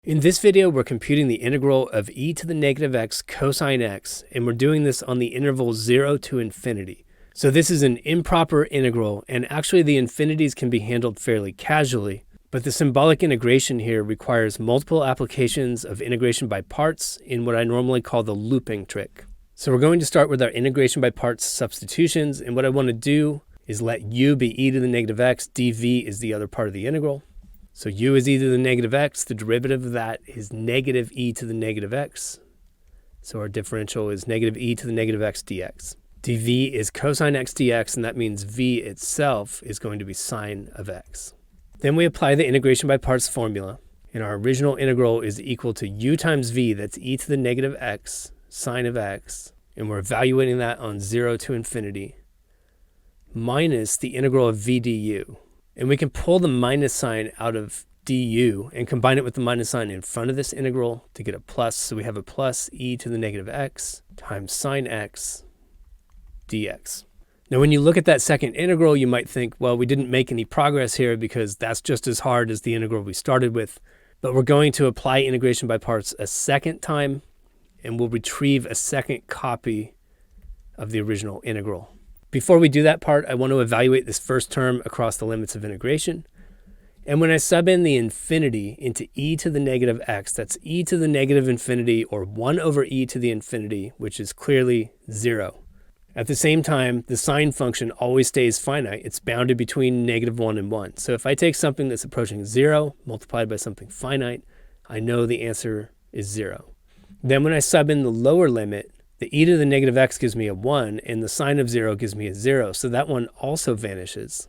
In this video, we're computing the integral of e to the negative x cosine x, and we're doing this on the interval 0 to infinity. So this is an improper integral, and actually the infinities can be handled fairly casually, but the symbolic integration here requires multiple applications of integration by parts in what I normally call the looping trick. So we're going to start with our integration by parts substitutions, and what I want to do is let u be e to the negative x, dv is the other part of the integral. So u is e to the negative x, the derivative of that is negative e to the negative x. So our differential is negative e to the negative x dx. dv is cosine x dx, and that means v itself is going to be sine of x. Then we apply the integration by parts formula, and our original integral is equal to u times v, that's e to the negative x, sine of x, and we're evaluating that on 0 to infinity, minus the integral of v du. And we can pull the minus sign out of du and combine it with the minus sign in front of this integral to get a plus. So we have a plus e to the negative x times sine x dx. Now when you look at that second integral, you might think, well, we didn't make any progress here because that's just as hard as the integral we started with. But we're going to apply integration by parts a second time, and we'll retrieve a second copy of the original integral. Before we do that part, I want to evaluate this first term across the limits of integration. And when I sub in the infinity into e to the negative x, that's e to the negative infinity, or 1 over e to the infinity, which is clearly 0. At the same time, the sine function always stays finite. It's bounded between -1 and 1. So if I take something that's approaching 0, multiplied by something finite, I know the answer is 0. Then when I sub in the lower limit, the e to the negative x gives me a 1, and the sine of 0 gives me a 0, so that one also vanishes.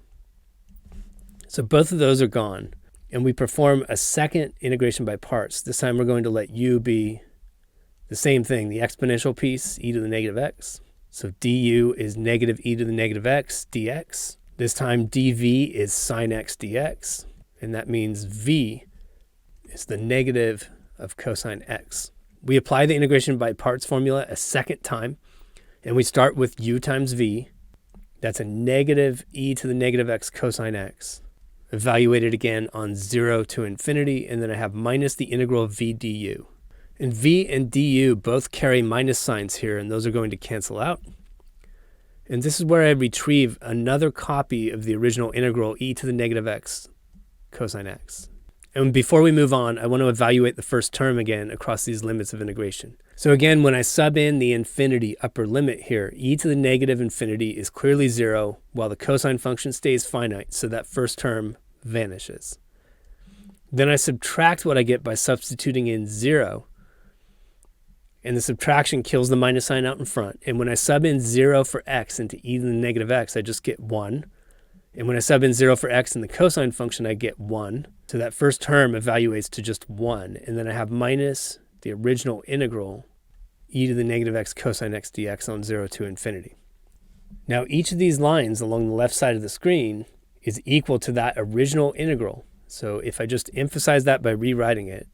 So both of those are gone, and we perform a second integration by parts. This time we're going to let u be the same thing, the exponential piece, e to the negative x. So du is negative e to the negative x dx. This time dv is sine x dx, and that means v is the negative of cosine x. We apply the integration by parts formula a second time, and we start with u times v. That's a negative e to the negative x cosine x. Evaluate it again on 0 to infinity, and then I have minus the integral of v du. And v and du both carry minus signs here, and those are going to cancel out. And this is where I retrieve another copy of the original integral e to the negative x cosine x. And before we move on, I want to evaluate the first term again across these limits of integration. So again, when I sub in the infinity upper limit here, e to the negative infinity is clearly 0, while the cosine function stays finite, so that first term vanishes. Then I subtract what I get by substituting in 0, and the subtraction kills the minus sign out in front. And when I sub in 0 for x into e to the negative x, I just get 1. And when I sub in 0 for x in the cosine function, I get 1. So that first term evaluates to just 1. And then I have minus the original integral, e to the negative x cosine x dx on 0 to infinity. Now each of these lines along the left side of the screen is equal to that original integral. So if I just emphasize that by rewriting it,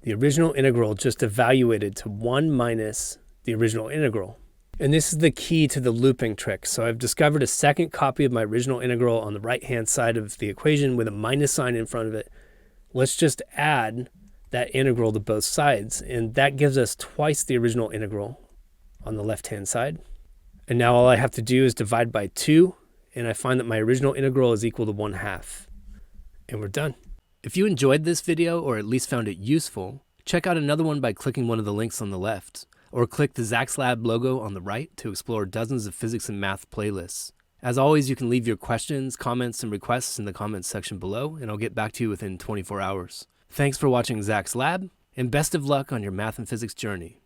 the original integral just evaluated to 1 minus the original integral. And this is the key to the looping trick. So I've discovered a second copy of my original integral on the right-hand side of the equation with a minus sign in front of it. Let's just add that integral to both sides, and that gives us twice the original integral on the left-hand side. And now all I have to do is divide by 2, and I find that my original integral is equal to 1/2. And we're done. If you enjoyed this video, or at least found it useful, check out another one by clicking one of the links on the left, or click the Zach's Lab logo on the right to explore dozens of physics and math playlists. As always, you can leave your questions, comments, and requests in the comments section below, and I'll get back to you within 24 hours. Thanks for watching Zach's Lab, and best of luck on your math and physics journey.